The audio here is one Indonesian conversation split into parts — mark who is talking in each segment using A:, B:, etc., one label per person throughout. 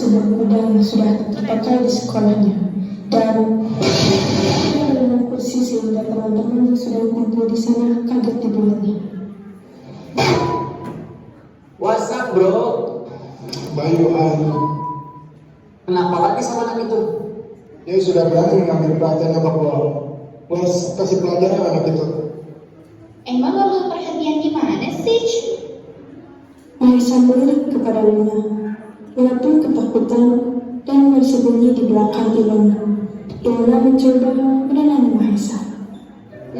A: sebuah gudang yang sudah terpakai di sekolahnya. Dan dia dengan kursi sehingga teman-teman yang sudah kumpul di sana kaget dilihatnya.
B: What's up, bro?
C: Bayu
B: Kenapa lagi sama anak itu?
C: dia sudah berani mengambil perhatian nyokap gua. Gua kasih pelajaran anak itu.
D: Emang lo perhatian gimana sih?
A: Mahesa melirik kepada Luna. Luna pun ketakutan dan bersembunyi di belakang Ilona. Ilona mencoba menenangkan Mahesa.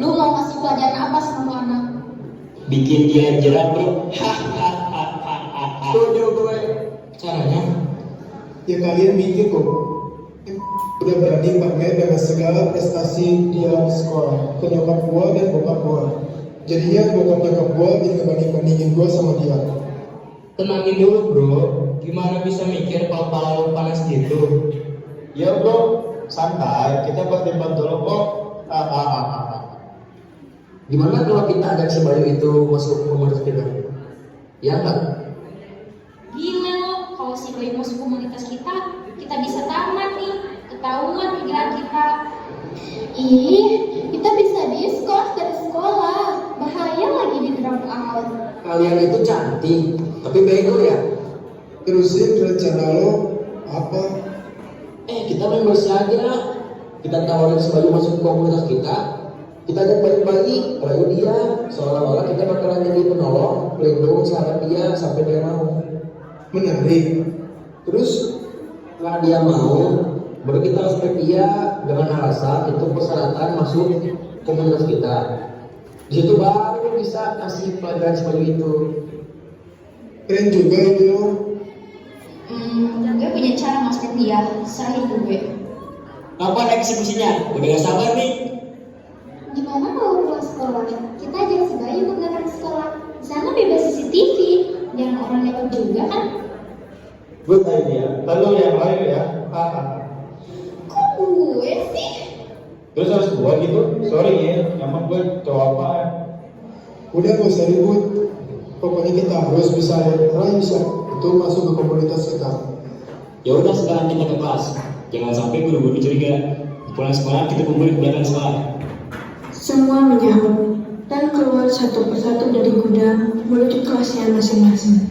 D: Lu mau ngasih pelajaran apa sama tuh anak?
B: Bikin dia jerat, bro. Setuju gue. Caranya?
C: Ya kalian mikir kok. Udah berani pamer dengan segala prestasi dia di sekolah ke nyokap gua dan bokap gua. Jadinya bokap nyokap gua jadi ngebanding-bandingin gua sama dia.
E: Tenangin dulu bro, gimana bisa mikir kalau kepala lu panas gitu?
C: Ya bro, santai, kita berdebat dulu kok.
B: Gimana kalau kita ajak si Bayu itu masuk komunitas kita? Ya enggak?
D: Gila lo, kalau si Bayu masuk komunitas kita bisa tamat nih. Ketahuan pikiran kita. Ih, kita bisa diskors dari sekolah. Bahaya lagi di drop out.
B: Kalian itu cantik, tapi bego ya.
C: Terusin rencana lo apa?
B: Kita main bersih aja. Kita tawarin si Bayu masuk ke komunitas kita. Kita ajak baik-baik, rayu dia. Seolah-olah kita bakalan jadi penolong, pelindung, sahabat dia sampai dia mau.
C: Menarik.
B: Terus setelah dia mau, baru kita harus dia dengan alasan itu persyaratan masuk komunitas kita. Di situ baru bisa kasih pelajaran seperti itu.
C: Keren juga itu lo.
D: Gue punya cara masukin dia. Serahin gue.
E: Kapan eksekusinya? Udah gak sabar nih.
D: Gimana kalau pulang sekolah? Kita ajak si Bayu ke belakang sekolah. Di sana bebas CCTV. Jangan orang lewat juga kan?
C: Good idea. Lalu yang lain ya.
D: Kok gue sih?
C: Terus harus gua gitu. Sorry ya, emang gue cowok apa? Udah gak usah ribut. Pokoknya kita harus bisa bisa itu masuk ke komunitas kita.
E: Ya udah sekarang kita ke kelas. Jangan sampai guru-guru curiga. Pulang sekolah kita kumpul di belakang sekolah.
A: Semua menyahut dan keluar satu persatu dari gudang menuju kelasnya masing-masing.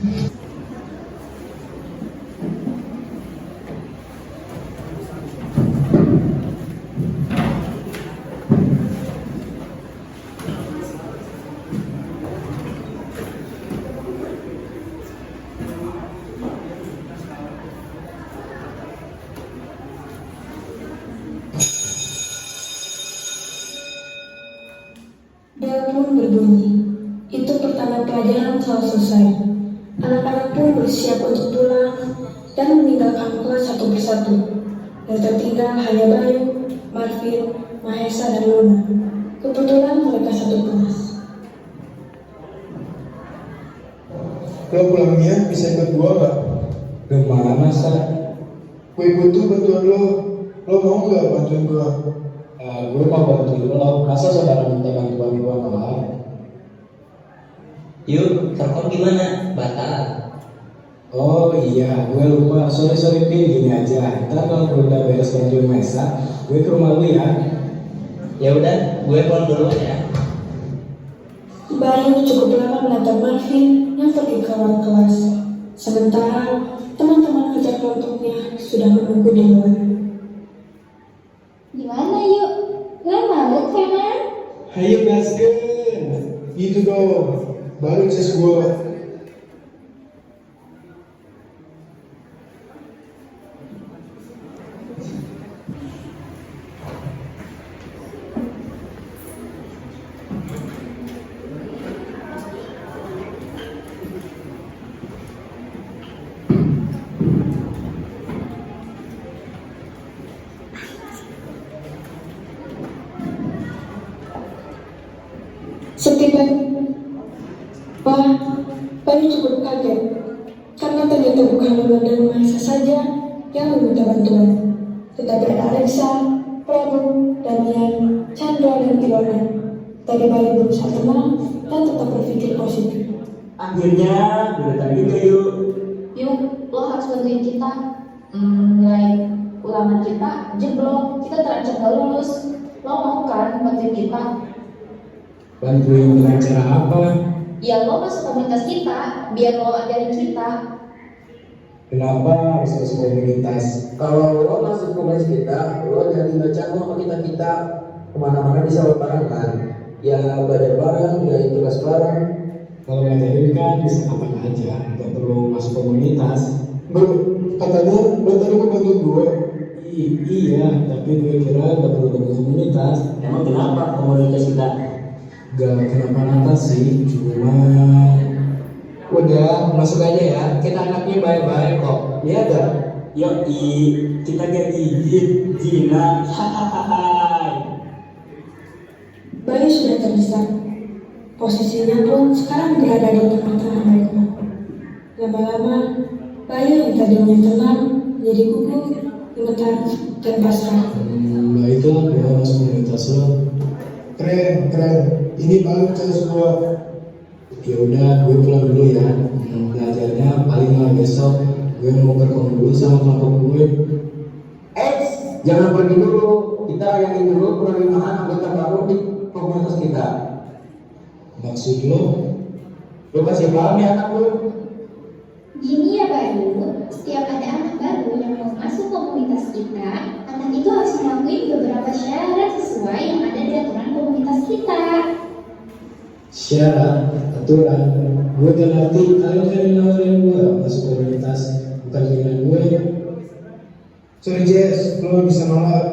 A: Bel pun berbunyi. Itu pertanda pelajaran telah selesai. Anak-anak pun bersiap untuk pulang dan meninggalkan kelas satu persatu. Yang tertinggal hanya Bayu, Marvin, Mahesa, dan Luna. Kebetulan mereka satu kelas.
C: Lo pulangnya bisa ikut gua gak?
E: Gimana Sar?
C: Gue butuh bantuan lo. Lo mau gak bantuin gua?
E: Gue mau bantuin lo. Masa saudara minta bantuan gue malah? Yuk, telepon gimana? Batal.
F: Oh iya, gue lupa. Sorry Pin, gini aja. Ntar kalau gue udah beres bantuin Mesa, gue ke rumah lu ya.
E: Ya udah, gue pulang dulu ya.
A: Bayu cukup lama menatap Marvin yang pergi ke ruang kelas. Sementara teman-teman kerja kelompoknya sudah menunggu di luar.
D: Gimana yuk? Gak malu kan?
C: Ayo gaskan. Gitu dong. Baru ses gua.
A: Setibanya Bayu cukup kaget karena ternyata bukan Luna dan Mahesa saja yang meminta bantuan, tetapi ada Alexa, Prabu, Daniel, Chandra, dan Ilona. Tadi Bayu berusaha tenang dan tetap berpikir positif.
E: Akhirnya, udah tadi juga yuk.
D: Yuk, lo harus bantuin kita.
G: Nilai ulangan kita jeblok, kita terancam gak lulus. Lo mau kan bantuin kita?
F: Bantuin dengan cara apa?
G: Ya lo masuk komunitas kita, biar lo ajarin kita.
F: Kenapa harus masuk komunitas?
B: Kalau lo masuk komunitas kita, lo jadi baca lo sama kita kemana-mana bisa barengan. Ya belajar bareng, ya tugas bareng.
F: Kalau ngajarin kan bisa kapan aja, nggak perlu masuk komunitas.
C: Bro, katanya lo tadi mau bantuin gue.
F: Iya, tapi gue kira nggak perlu bantu komunitas.
E: Emang kenapa komunitas kita?
F: Gak kenapa-napa sih, cuma
B: Udah, masuk aja ya. Kita anaknya baik-baik kok. Iya gak?
E: Yoi, kita gak gigit Gina. Hahaha.
A: Bayu sudah terdesak. Posisinya pun sekarang berada di tengah-tengah mereka. Lama-lama, Bayu yang tadinya tenang menjadi gugup, gemetar, dan pasrah.
F: baiklah gue masuk komunitas lo.
C: Keren, keren. Ini baru chance gue.
F: Ya udah, gue pulang dulu ya. Belajarnya paling lah besok. Gue mau berkawan dulu sama kelompok gue.
B: Jangan pergi dulu. Kita yakin dulu penerimaan anggota baru di komunitas kita.
F: Maksud lo?
B: Lo kasih paham ya anak lo?
D: Gini ya Bayu, setiap ada anak baru yang mau masuk komunitas kita, anak itu harus melakukan beberapa syarat sesuai yang ada di aturan komunitas kita.
F: Syarat, aturan. Gue udah ngerti, kalian kan nawarin gue masuk komunitas, bukan dengan gue.
C: Sorry Jess, lo bisa nolak.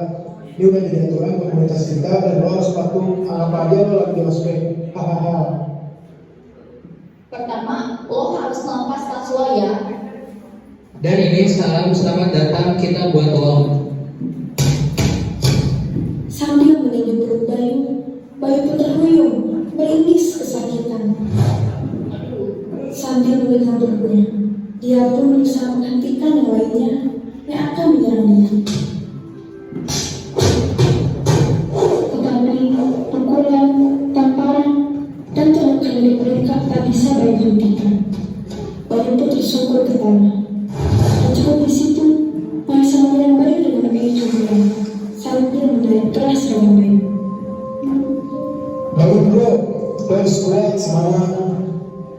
C: Ini udah jadi aturan komunitas kita dan lo harus patuh. Anggap aja lo lagi dimasukin. Hahaha.
G: Pertama, lo harus melepas tas lo ya.
H: Dan ini salam selamat datang kita buat lo.
A: Sambil meninju perut Bayu, Bayu pun terhuyung, meringis kesakitan. Sambil melihat tubuhnya, dia pun berusaha menghentikan yang lainnya yang akan menyerangnya. Tetapi pukulan, tamparan, dan terluka di perutnya tak bisa Bayu hentikan. Bayu pun tersungkur ke tanah. Dan cukup di situ, Maisa memandang Bayu dengan air cemburuan sambil mendarat keras dengan Bayu.
C: Bangun bro, lo harus kuat, semangat.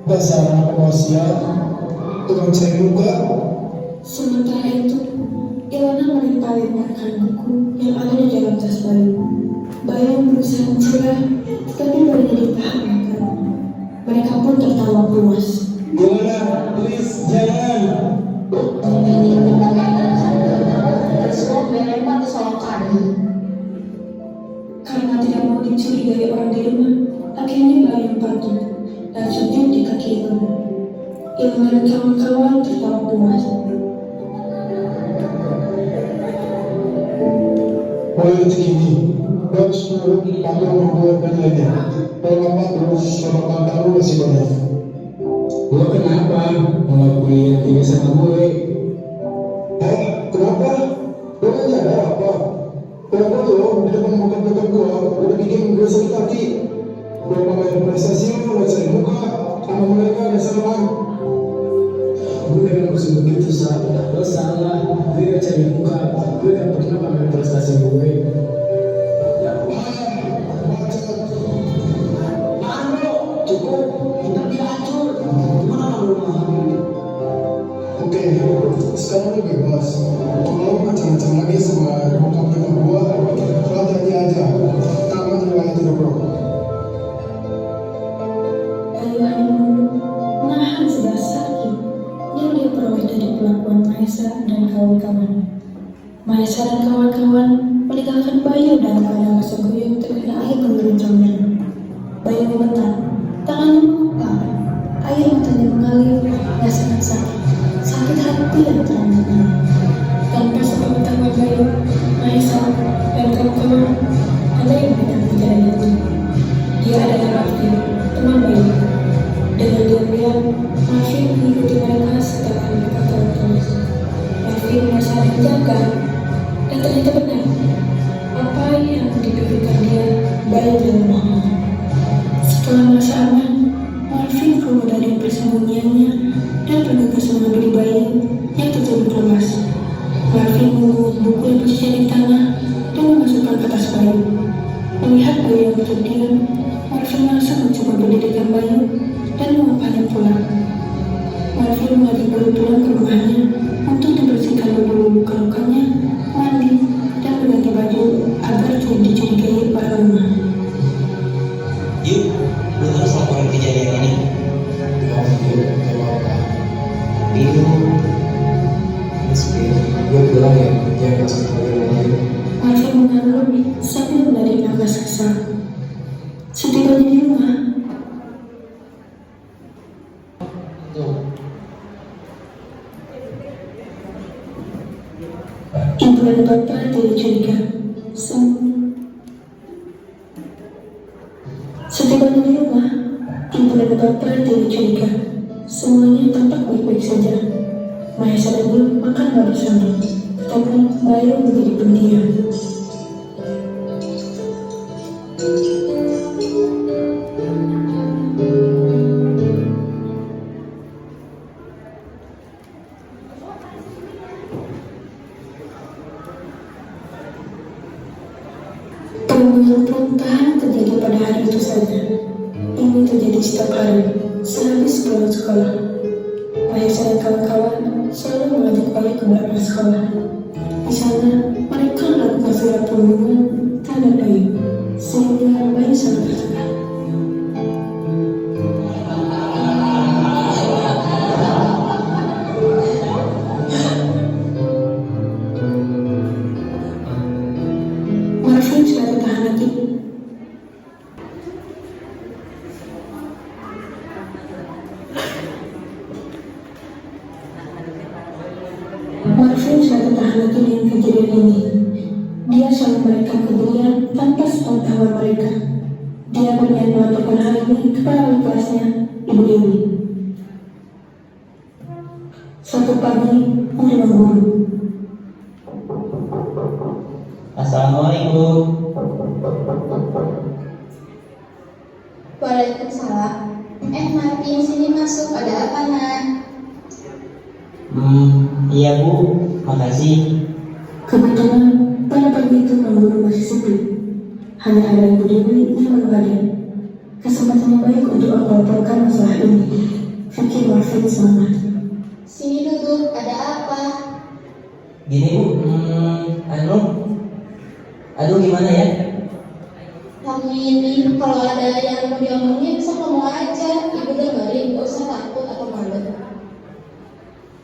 C: Dasar anak emosional, tukang cari muka.
A: Sementara itu, Ilona menempel-nempelkan buku yang ada di dalam tas Bayu. Bayu berusaha mencegah, tetapi Bayu ditahan. Mereka pun tertawa puas.
C: Gimana? Please, jangan.
G: Terus lo melempar ke solokan.
A: Karena tidak mau dicurigai orang di rumah, akhirnya Bayu patuh dan sujud di kaki Ilona. Ilona dan kawan-kawan tertawa puas.
C: Mulai detik ini, lo harus menurut panggil membuat penilainya. Kalau nggak patuh, sama baru masih banyak.
F: Lo kenapa ngelakuin ini sama gue?
C: Kenapa? Lo nggak nyadar apa? Kenapa lo di depan bokap-bokap gue udah bikin gue sakit hati? Gue pamer prestasi lo cari muka sama mereka dasar orang.
F: Gue gak maksud begitu, salah. Lo salah. Gue gak cari muka. Gue gak pernah pamer prestasi gue.
B: Cukup, kita dihancur. Gimana kalau rumah?
C: Oke, sekarang lo bebas. Kalau macam-macam lagi sama bokap-bokap gue, lo hati-hati aja. Tamat riwayat hidup lo.
A: Bayu hanya menunduk, menahan segala sakit yang dia peroleh dari perlakuan Maisa dan kawan-kawan. Maisa dan kawan-kawan meninggalkan Bayu dalam keadaan keseguyung terkena air mengguncangnya. Bayu gemetar, tangannya mengepal, air matanya mengalir, rasakan sakit hati yang terang-terang. Tanpa sepengetahuan Bayu, Maisa dan kawan-kawan ada yang mendengar kejadian itu. Dia adalah Raffi, teman Bayu. Dengan diam-diam, Raffi mengikuti mereka setelah mereka terus. Raffi merasa dijaga, dan ternyata benar. Apa yang dipikirkan dia, Bayu tidak bohong. Setelah merasa aman, Raffi keluar dari persembunyiannya dan pergi bersama Bayu yang tertutup lemas. Melihat Bayu yang terdiam, Marvin langsung mencoba mendirikan Bayu dan mengupahnya pulang. Marvin mengajak Bayu pulang ke rumahnya untuk dibersihkan dulu luka-lukanya, mandi, dan mengganti baju agar tidak dicurigai para rumah.
I: Yuk, lu harus laporin kejadian ini.
F: Gue bilang ya, jangan masuk lagi.
A: Marvin mengangguk sambil menarik nafas kesal. Setibanya di rumah, ibu dan bapak tidak curiga. Setibanya di rumah, ibu dan bapak tidak curiga. Semuanya tampak baik-baik saja. Mahesa dan Guru makan bersama, tapi Bayu menjadi pendiam. Pembunuhan pun tak hanya terjadi pada hari itu saja. Ini terjadi setiap hari, sehabis pulang sekolah. Mahesa dan kawan-kawan selalu mengajak Bayu ke belakang sekolah. Di sana, mereka melakukan surat pembunuhan terhadap Bayu, sehingga Bayu sangat tertekan. Marvin sudah tertahan lagi. Marvin sudah tertahan lagi dengan kejadian ini. Dia selalu merekam kejadian tanpa sepengetahuan mereka. Dia berniat melaporkan hal ini kepada wali kelasnya, Ibu Dewi. Suatu pagi, menerima guru.
I: Assalamualaikum.
D: Waalaikumsalam. Marvin, sini masuk. Ada apa, Nak?
I: Iya Bu, makasih.
A: Kebetulan pada pagi itu ruang guru masih sepi. Hanya ada Ibu Dewi yang baru hadir. Kesempatan yang baik untuk melaporkan masalah ini. Fikir Marvin semangat.
D: Sini duduk. Ada apa?
I: Gini Bu, aduh gimana ya?
D: Kamu ini kalau ada yang mau diomongin bisa ngomong aja. Ibu dengerin, gak usah takut atau malu.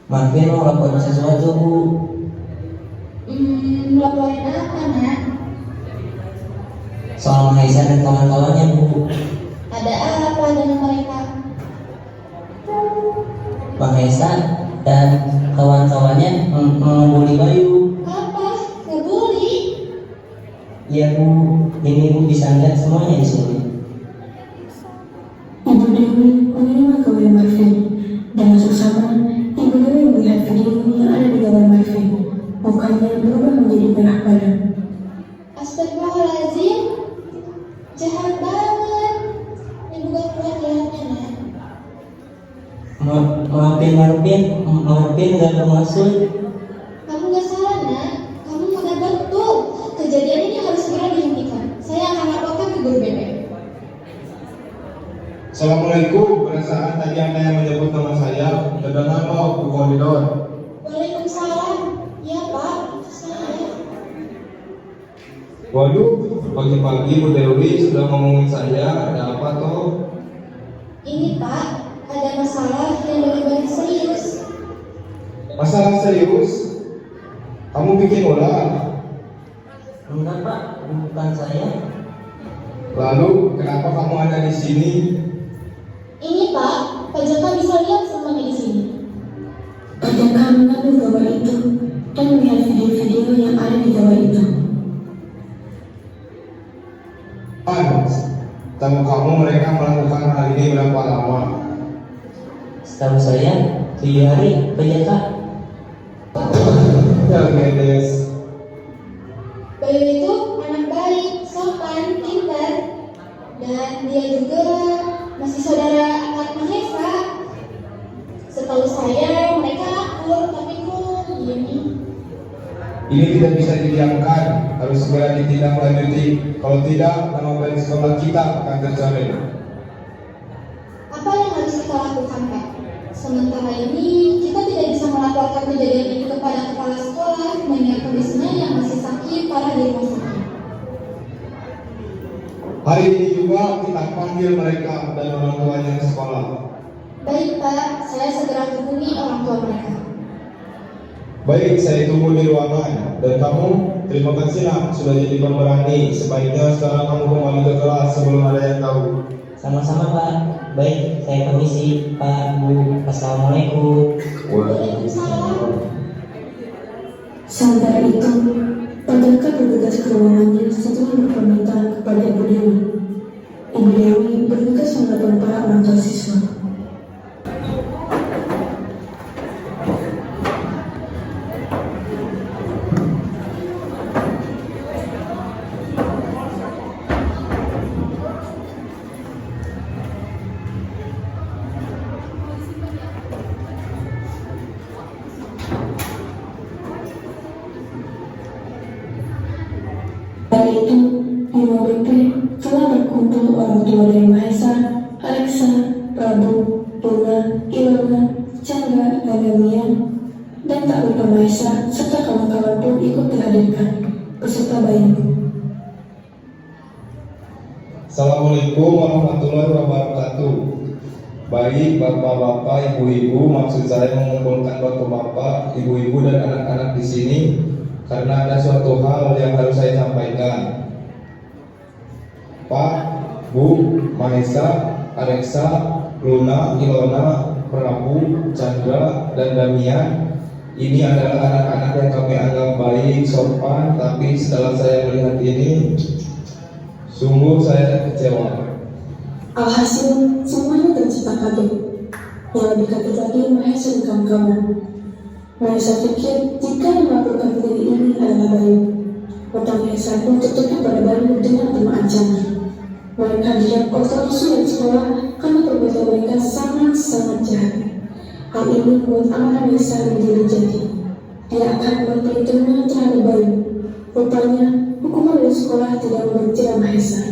I: Marvin mau laporin sesuatu Bu.
D: Laporin apa, Nak?
I: Soal Mahesa dan kawan-kawannya Bu.
D: Ada apa dengan mereka?
I: Mahesa dan kawan-kawannya membuli Bayu.
D: Apa? Ngebully?
I: Iya Bu, ini Bu bisa lihat semuanya di sini.
A: Ibu Dewi menerima gawai Marvin. Dengan seksama, Ibu Dewi melihat video yang ada di gawai Marvin. Mukanya berubah menjadi merah padam.
D: Astagfirullahaladzim. Jahat banget. Ini bukan kuat lihatnya, Nak.
I: Marvin gak bermaksud.
D: Kamu gak salah, Nak. Kamu udah betul. Kejadian ini harus segera dihentikan. Saya akan laporkan ke guru BP.
C: Assalamualaikum, perasaan tadi Anda yang menyebut nama saya. Terdengar Bu Koridor.
D: Waalaikumsalam. Ya, Pak. Itu saya.
C: Waduh, pagi-pagi Bu Dewi sudah ngomongin saya. Ada apa toh?
D: Ini, Pak. Ada masalah yang benar-benar serius.
C: Masalah serius? Kamu bikin ulah?
I: Enggak Pak, bukan saya.
C: Lalu kenapa kamu ada di sini?
D: Ini, Pak. Pak Jaka bisa lihat semuanya di sini.
A: Pak Jaka mengambil gawai itu dan melihat video-video yang ada di gawai itu.
C: Tahu kamu mereka melakukan hal ini berapa lama?
I: Setahu saya 7 hari Pak Jaka.
C: Ya Gedes.
D: Bayu itu anak baik, sopan, pintar, dan dia juga masih saudara angkat Mahesa. Setahu saya mereka akur, tapi kok gini.
J: Ini tidak bisa didiamkan, harus segera ditindaklanjuti. Kalau tidak, nama baik sekolah kita akan tercoreng.
D: Apa yang harus kita lakukan, Pak? Sementara ini, kita tidak bisa melaporkan kejadian ini kepada kepala sekolah mengingat kondisinya yang masih sakit parah di rumah sakit.
J: Hari ini juga kita panggil mereka dan orang tuanya ke sekolah.
D: Baik, Pak. Saya segera hubungi orang tua mereka.
J: Baik, saya tunggu di ruangan. Dan kamu, terima kasih nak sudah jadi pemberani. Sebaiknya sekarang kamu kembali ke kelas sebelum ada yang tahu.
I: Sama-sama Pak. Baik, saya permisi Pak, Bu. Assalamualaikum.
D: Waalaikumsalam.
A: Sementara itu, Pak Jaka bergegas ke ruangannya setelah berpermintaan kepada Ibu Dewi. Ibu Dewi bergegas menelpon para orang tua siswa. Kali itu, di mobil telah berkumpul orang tua dari Mahesa, Alexa, Prabu, Luna, Ilona, Chandra, dan Damian, dan tak lupa Mahesa serta kawan-kawan pun ikut dihadirkan beserta Bayu.
J: Assalamualaikum warahmatullahi wabarakatuh. Baik bapak-bapak, ibu-ibu, maksud saya mengumpulkan bapak-bapak, ibu-ibu dan anak-anak di sini karena ada suatu hal yang harus saya sampaikan. Pak, Bu, Mahesa, Alexa, Luna, Ilona, Prabu, Chandra, dan Damian, ini adalah anak-anak yang kami anggap baik, sopan, tapi setelah saya melihat ini, sungguh saya kecewa.
A: Alhasil, semuanya tercipta kaget. Yang lebih kaget lagi Mahesa dan kawan-kawan. Mahesa pikir jika yang melakukan kejadian ini adalah Bayu. Mata Mahesa pun tertutup pada Bayu dengan penuh ancaman. Mereka diam konstruksi dari sekolah karena perbuatan mereka sangat-sangat jahat. Hal ini membuat amarah Mahesa menjadi jadi. Dia akan membuat perhitungan terhadap Bayu. Rupanya, hukuman dari sekolah tidak memberi Mahesa.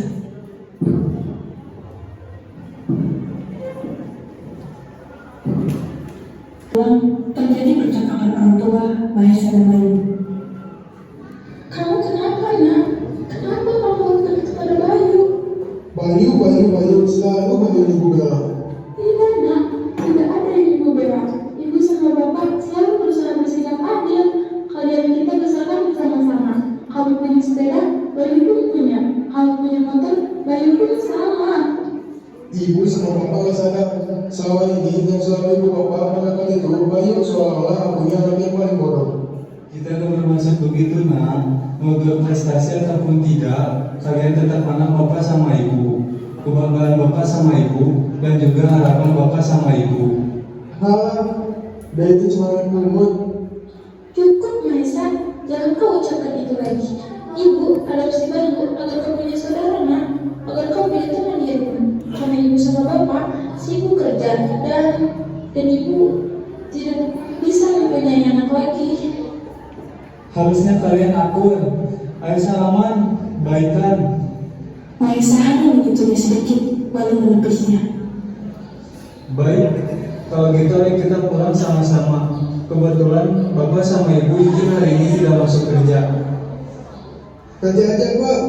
A: Terjadi percakapan orang tua Mahesa dan Bayu. Kamu kenapa nak? Kenapa kamu melakukan itu pada Bayu?
C: Bayu, selalu Bayu juga.
A: Tidak nak, tidak ada yang ibu bela. Ibu sama bapak selalu berusaha bersikap adil. Kalian kita kesalahan bersama-sama. Kamu punya sepeda, Bayu pun punya. Kamu punya motor, Bayu pun sama.
C: Ibu sama bapak nggak sadar selama ini yang selalu ibu bapak mengatakan itu Bayu seolah-olah akunya anak yang paling bodoh.
F: Kita kan bermaksud begitu nak, mau berprestasi ataupun tidak, kalian tetap anak bapak sama ibu, kebanggaan bapak sama ibu, dan juga harapan bapak sama ibu.
C: Dia itu cuma kumut.
A: Cukup Mahesa, jangan kau ucapkan itu lagi. Ibu adopsi Bayu agar kau punya saudara nak, agar kau punya teman di rumah. Karena ibu sama bapak sibuk kerja dan ibu tidak bisa mempunyai anak lagi.
F: Harusnya kalian akun, ayo salaman, baikan.
A: Mahesa hanya menyentuhnya sedikit, lalu menepisnya.
F: Baik, kalau gitu ayo kita pulang sama-sama. Kebetulan bapak sama ibu izin hari ini tidak masuk kerja.
C: Nanti aja Pak,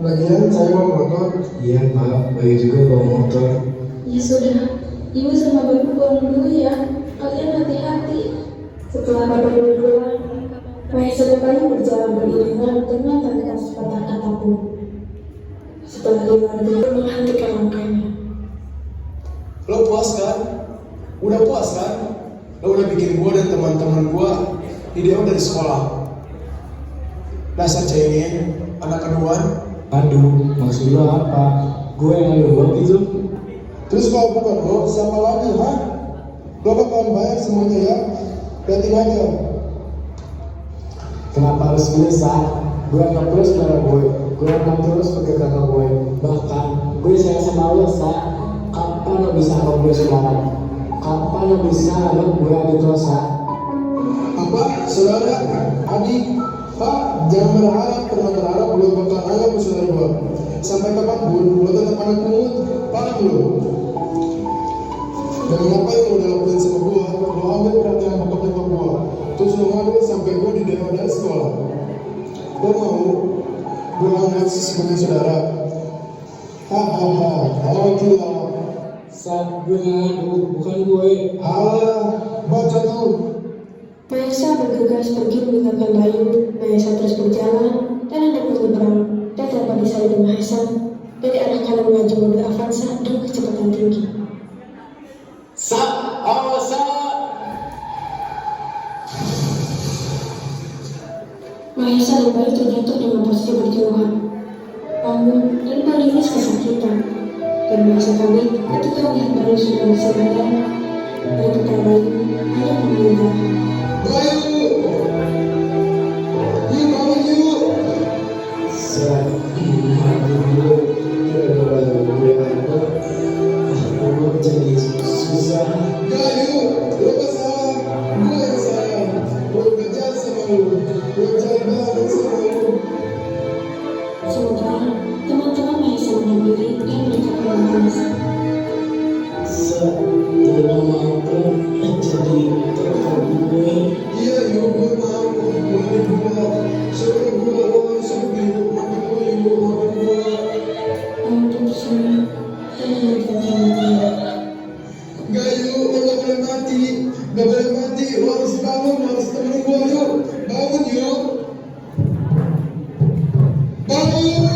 C: lagian saya mau motor.
F: Iya Pak, Bayu juga bawa motor.
A: Ya sudah, ibu sama bapak pulang dulu ya. Kalian hati-hati. Setelah bapak ibu pulang, Mahesa dan Bayu berjalan beriringan dengan tanpa sepatah kata pun. Setelah dia lagi menghentikan langkahnya.
C: Lo puas kan? Udah puas kan? Lo udah bikin gua dan teman-teman gua video dari sekolah. Dasar cengeng, anak keduaan.
F: Aduh, maksud lo apa? Gue yang ngelu gitu.
C: Terus kalau bukan lo, siapa lagi, ha? Lo bakalan bayar semuanya ya? Ganti aja.
F: Kenapa harus bisa? Gue akan terus pada gue akan terus pakai kakak gue. Bahkan gue sayang sama lo, Sa. Kapan lo bisa anggap gue sekarang? Kapan lo bisa anggap gue adik lo, Sa?
C: Apa? Saudara? Adik? Pak, jangan pernah berharap lo bakal anggap lo saudara gua. Sampai kapanpun, lo tetap anak pungut, paham lo? Dan apa yang lo udah lakuin sama gua, lo ambil perhatian bokap nyokap gua. Terus lo ngambil sampai gua di dewa dari sekolah. Lo mau gua anggap sebagai saudara? Hahaha, alhamdulillah.
B: Saat gue ngadu, bukan gue.
C: Alah, baca tuh.
A: Maesa bergegas pergi meninggalkan Bayu. Maesa terus berjalan dan hendak menyeberang dan dapat disayang Maesa dari arah kanan melaju mobil Avanza dengan kecepatan tinggi.
B: Sat, awas Sat.
A: Maesa dan Bayu terjatuh dengan posisi berjauhan. Namun, dan Bayu kesakitan. Dan Maesa kaget ketika melihat Bayu sudah bersadar. Dan kata Bayu hanya menggugah.
C: Bayu! Yuk bangun yuk!
B: Sat, aduh, kira gue aku jadi susah.
C: Bayu, lo gak salah, gue yang salah. Gue jahat sama lo, gue jahat banget sama lo.
A: Sementara teman-teman Maesa menyambuti dan mendekat Maesa.
B: Sat, tolong maafkan jadi kakak gue.
C: Iya yuk, gue mau, gue suruh gue langsung hidup mati gue yuk, maafin gue.
A: Bayu tersenyum dan meninggalkan.
C: Gak yuk, lo gak boleh mati, gak boleh mati, lo harus bangun, lo harus temenin gue yuk, bangun yuk. Bangun!